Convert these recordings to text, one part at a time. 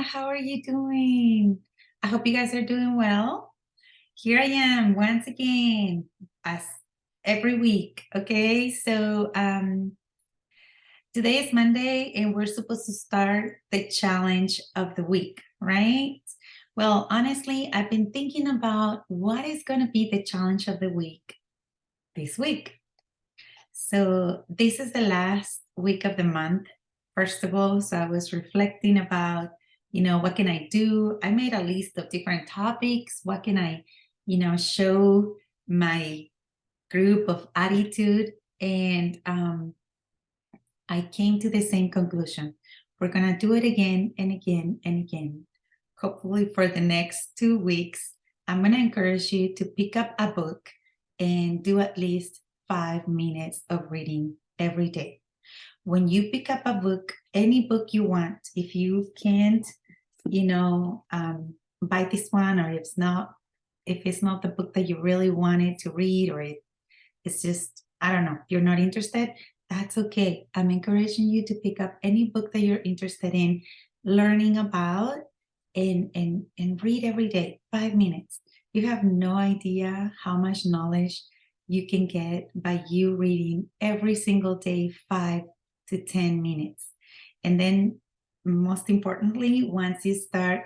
How are you doing? I hope you guys are doing well. Here I am once again, as every week. Okay, so today is Monday, and we're supposed to start the challenge of the week, right? Well, honestly, I've been thinking about what is going to be the challenge of the week this week. So, this is the last week of the month, first of all. So, I was reflecting about, what can I do? I made a list of different topics. What can I, show my group of attitude? And I came to the same conclusion. We're going to do it again and again and again. Hopefully, for the next 2 weeks, I'm going to encourage you to pick up a book and do at least 5 minutes of reading every day. When you pick up a book, any book you want, if you can't, buy this one, or if it's not the book that you really wanted to read, or it's just, I don't know, you're not interested, that's okay. I'm encouraging you to pick up any book that you're interested in learning about and read every day, 5 minutes. You have no idea how much knowledge you can get by you reading every single day, 5 to 10 minutes. And then, most importantly, once you start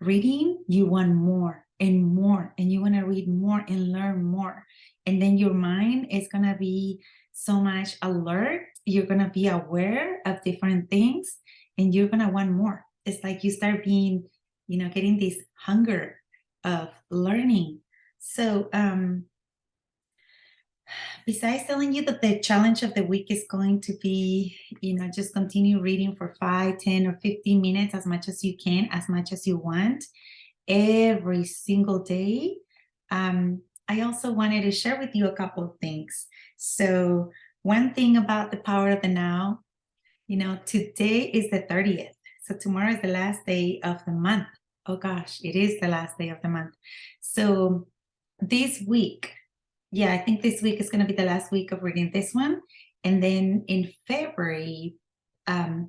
reading, you want more and more, and you want to read more and learn more. And then your mind is going to be so much alert. You're going to be aware of different things, and you're going to want more. It's like you start being, getting this hunger of learning. So, besides telling you that the challenge of the week is going to be, just continue reading for 5, 10, or 15 minutes, as much as you can, as much as you want, every single day. I also wanted to share with you a couple of things. So, one thing about the power of the now, today is the 30th. So, tomorrow is the last day of the month. Oh gosh, it is the last day of the month. So, this week, yeah, I think this week is going to be the last week of reading this one. And then in February, I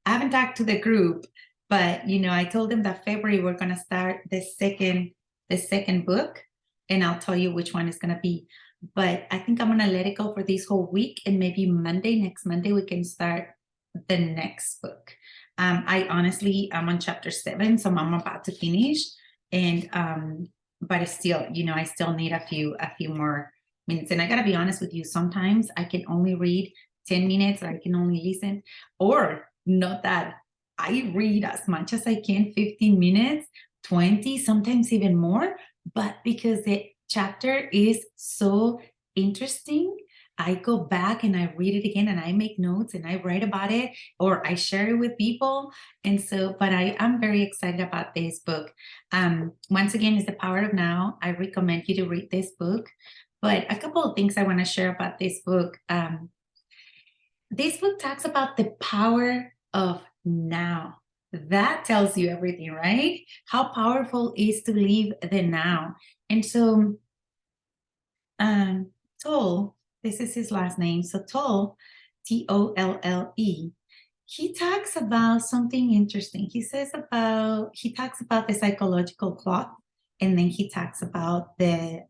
haven't talked to the group, but I told them that February we're going to start the second book, and I'll tell you which one is going to be. But I think I'm going to let it go for this whole week, and maybe next Monday, we can start the next book. I'm on chapter 7, so I'm about to finish, and but still, I still need a few more minutes. And I gotta be honest with you, sometimes I can only read 10 minutes, or I can only listen, or not that. I read as much as I can, 15 minutes, 20, sometimes even more. But because the chapter is so interesting, I go back and I read it again, and I make notes and I write about it, or I share it with people. And so, but I'm very excited about this book. Once again, it's The Power of Now. I recommend you to read this book. But a couple of things I want to share about this book. This book talks about the power of now. That tells you everything, right? How powerful it is to live the now. And so, Tolle, this is his last name. So Tolle, Tolle, he talks about something interesting. He talks about the psychological clock, and then he talks about the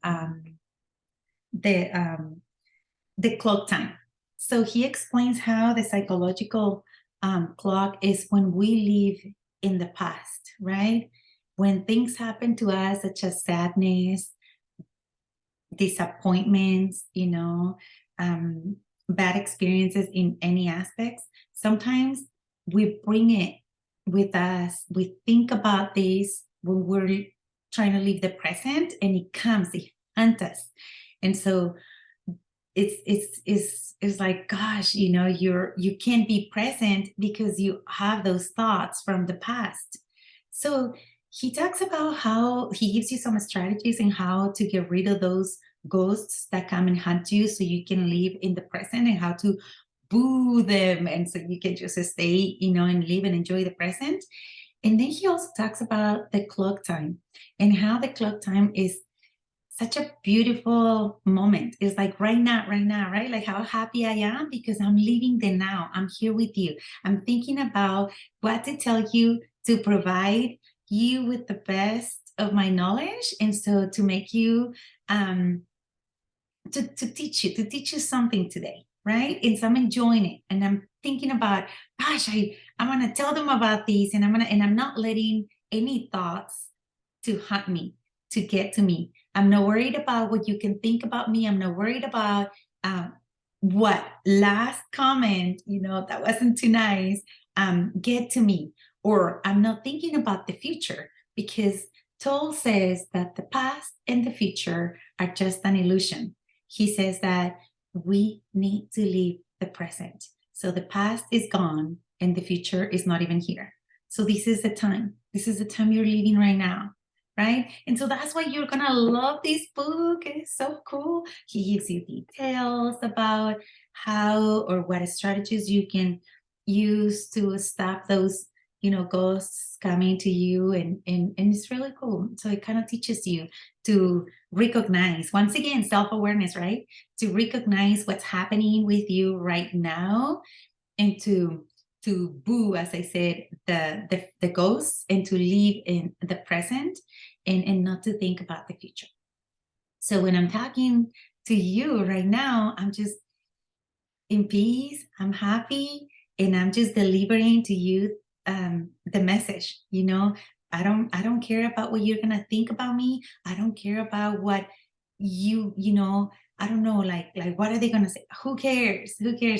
clock time. So he explains how the psychological clock is when we live in the past, right? When things happen to us, such as sadness, disappointments, bad experiences in any aspects, sometimes we bring it with us. We think about this when we're trying to live the present, and it hunts us. And so it's like, gosh, you can't be present because you have those thoughts from the past. So he talks about how he gives you some strategies and how to get rid of those ghosts that come and hunt you, so you can live in the present, and how to boo them, and so you can just stay, and live and enjoy the present. And then he also talks about the clock time, and how the clock time is such a beautiful moment. It's like right now, right? Like how happy I am because I'm living the now. I'm here with you. I'm thinking about what to tell you to provide you with the best of my knowledge. And so to make you, to teach you something today, right? And so I'm enjoying it. And I'm thinking about, gosh, I'm going to tell them about these, and I'm not letting any thoughts to hunt me, to get to me. I'm not worried about what you can think about me. I'm not worried about what last comment, that wasn't too nice, get to me. Or I'm not thinking about the future, because Toll says that the past and the future are just an illusion. He says that we need to live the present. So the past is gone and the future is not even here. So this is the time. This is the time you're living right now, right? And so that's why you're gonna love this book. It's so cool. He gives you details about how or what strategies you can use to stop those, ghosts coming to you, and it's really cool. So it kind of teaches you to recognize, once again, self-awareness, right? To recognize what's happening with you right now, and to boo, as I said, the ghosts, and to live in the present, and not to think about the future. So when I'm talking to you right now, I'm just in peace, I'm happy, and I'm just delivering to you the message. I don't care about what you're gonna think about me. I don't care about what I don't know, like what are they gonna say? Who cares?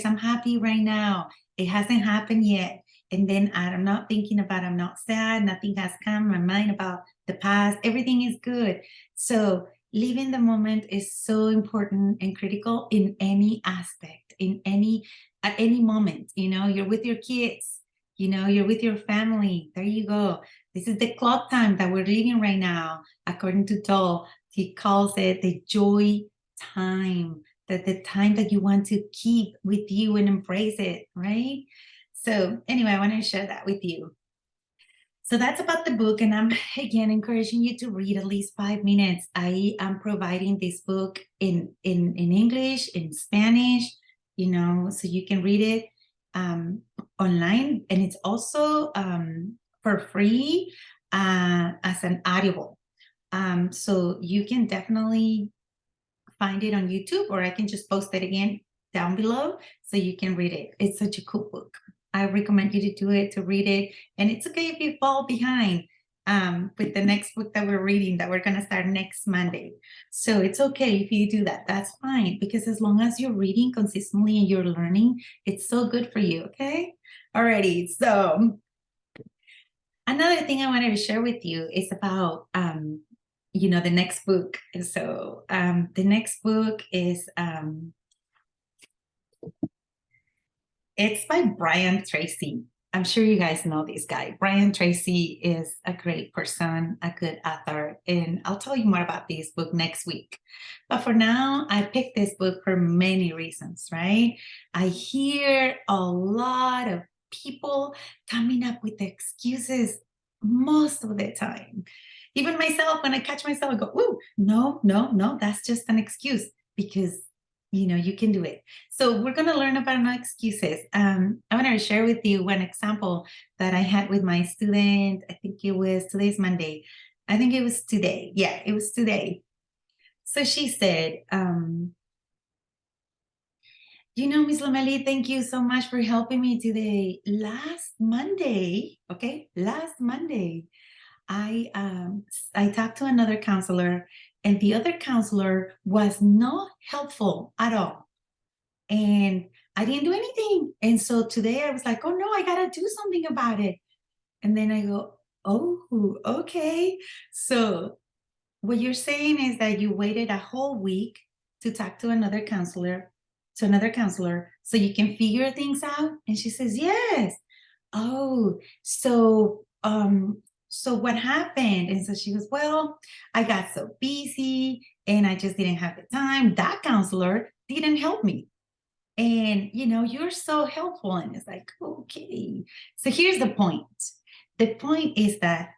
I'm happy right now. It hasn't happened yet. And then I'm not thinking about, I'm not sad, nothing has come to my mind about the past. Everything is good. So living the moment is so important and critical in any aspect, at any moment. You're with your kids, you're with your family. There you go. This is the clock time that we're living right now. According to Toll, he calls it the joy time, that the time that you want to keep with you and embrace it, right? So anyway, I want to share that with you. So that's about the book, and I'm again encouraging you to read at least 5 minutes. I am providing this book in English, in Spanish, so you can read it online, and it's also for free as an Audible. So you can definitely find it on YouTube, or I can just post it again down below so you can read it. It's such a cool book. I recommend you to do it, to read it. And it's okay if you fall behind with the next book that we're reading, that we're going to start next Monday. So it's okay if you do that. That's fine, because as long as you're reading consistently and you're learning, it's so good for you. Okay. Alrighty. So another thing I wanted to share with you is about the next book. So the next book is it's by Brian Tracy. I'm sure you guys know this guy. Brian Tracy is a great person, a good author, and I'll tell you more about this book next week. But for now, I picked this book for many reasons, right? I hear a lot of people coming up with excuses most of the time. Even myself, when I catch myself, I go, "Ooh, no, that's just an excuse," because you can do it. So we're going to learn about no excuses. I want to share with you one example that I had with my student. I think today's Monday. I think it was today. Yeah, it was today. So she said, Ms. Lomeli, thank you so much for helping me today. Last Monday, I talked to another counselor, and the other counselor was not helpful at all. And I didn't do anything. And so today I was like, oh no, I got to do something about it. And then I go, oh, okay. So what you're saying is that you waited a whole week to talk to another counselor, so you can figure things out? And she says, yes. Oh, so what happened? And so she goes, well, I got so busy and I just didn't have the time. That counselor didn't help me. And, you're so helpful. And it's like, okay. So here's the point. The point is that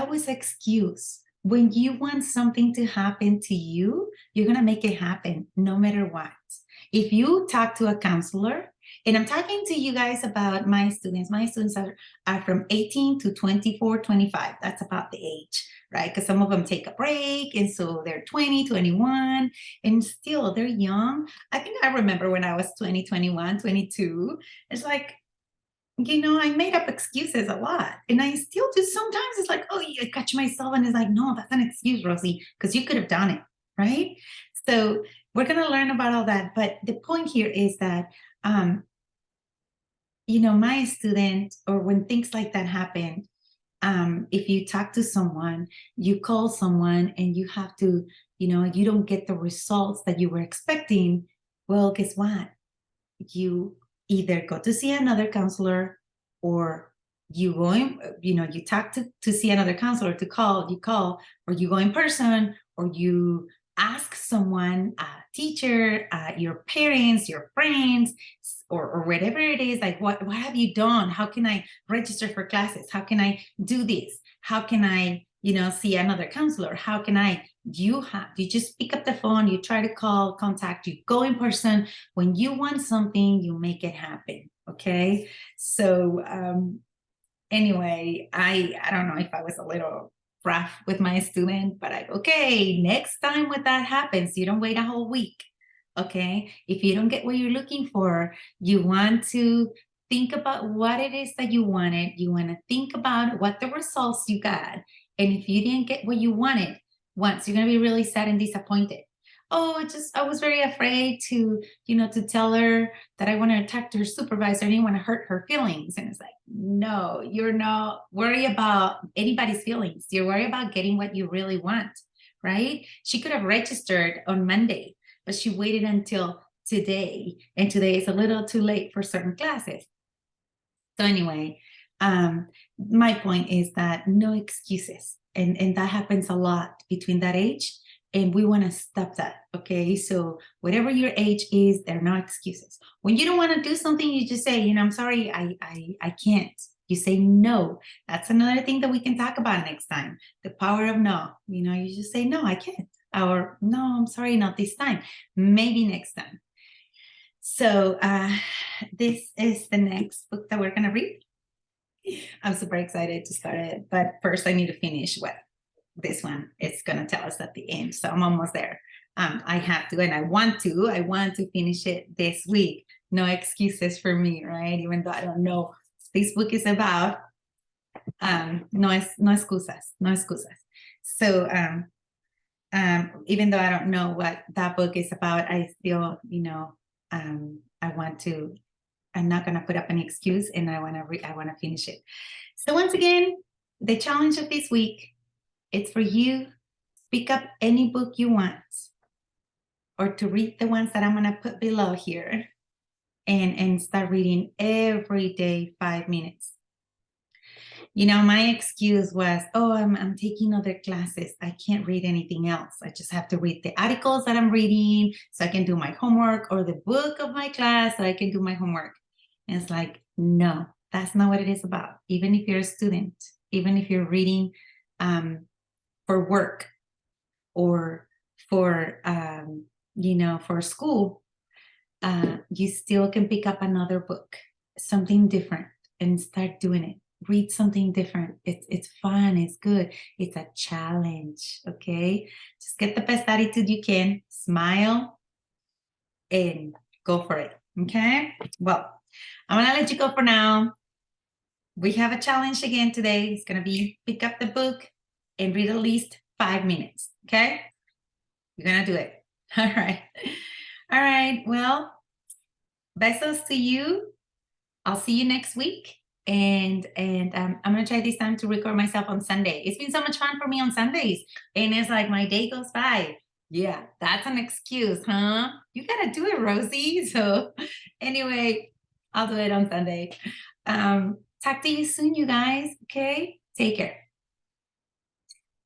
was excuse. When you want something to happen to you, you're going to make it happen no matter what. If you talk to a counselor And I'm talking to you guys about my students. My students are from 18 to 24, 25. That's about the age, right? Because some of them take a break, and so they're 20, 21, and still they're young. I think I remember when I was 20, 21, 22, it's like, I made up excuses a lot. And I still do sometimes. It's like, oh, I catch myself and it's like, no, that's an excuse, Rosie, because you could have done it, right? So we're going to learn about all that. But the point here is that, my student, or when things like that happen, if you talk to someone, you call someone and you have to, you don't get the results that you were expecting, well, guess what? You either go to see another counselor, or you go in, you talk to see another counselor, you call, or you go in person, or you ask someone, a teacher, your parents, your friends, or whatever it is, like, what have you done? How can I register for classes? How can I do this? How can I, see another counselor? How can I, you just pick up the phone, you try to contact, you go in person. When you want something, you make it happen. Okay. So, anyway, I don't know if I was a little rough with my student, but okay, next time when that happens, you don't wait a whole week. Okay. If you don't get what you're looking for, you want to think about what it is that you wanted. You want to think about what the results you got. And if you didn't get what you wanted once, you're going to be really sad and disappointed. Oh, I was very afraid to, to tell her that I want to attack her supervisor. I didn't want to hurt her feelings. And it's like, no, you're not worried about anybody's feelings. You're worried about getting what you really want, right? She could have registered on Monday, but she waited until today. And today is a little too late for certain classes. So anyway, my point is that no excuses. And that happens a lot between that age. And we want to stop that. Okay. So whatever your age is, there are no excuses. When you don't want to do something, you just say, I'm sorry, I can't. You say no. That's another thing that we can talk about next time. The power of no. You just say, no, I can't. Or no, I'm sorry, not this time. Maybe next time. So this is the next book that we're going to read. I'm super excited to start it. But first, I need to finish what this one is going to tell us at the end. So I'm almost there. I have to, and I want to finish it this week. No excuses for me, right? Even though I don't know what this book is about. No excusas. So even though I don't know what that book is about, I still, I'm not going to put up an excuse, and I want to finish it. So once again, the challenge of this week, it's for you, pick up any book you want, or to read the ones that I'm going to put below here, and start reading every day, 5 minutes. My excuse was, oh, I'm taking other classes. I can't read anything else. I just have to read the articles that I'm reading so I can do my homework, or the book of my class so I can do my homework. And it's like, no, that's not what it is about. Even if you're a student, even if you're reading for work, or for, for school, you still can pick up another book, something different, and start doing it. Read something different. It's fun. It's good. It's a challenge. Okay. Just get the best attitude you can, smile, and go for it. Okay. Well, I'm going to let you go for now. We have a challenge again today. It's going to be pick up the book and read at least 5 minutes. Okay. You're going to do it. All right. All right. Well, besos to you. I'll see you next week. And I'm going to try this time to record myself on Sunday. It's been so much fun for me on Sundays. And it's like my day goes by. Yeah, that's an excuse, huh? You got to do it, Rosie. So anyway, I'll do it on Sunday. Talk to you soon, you guys. Okay? Take care.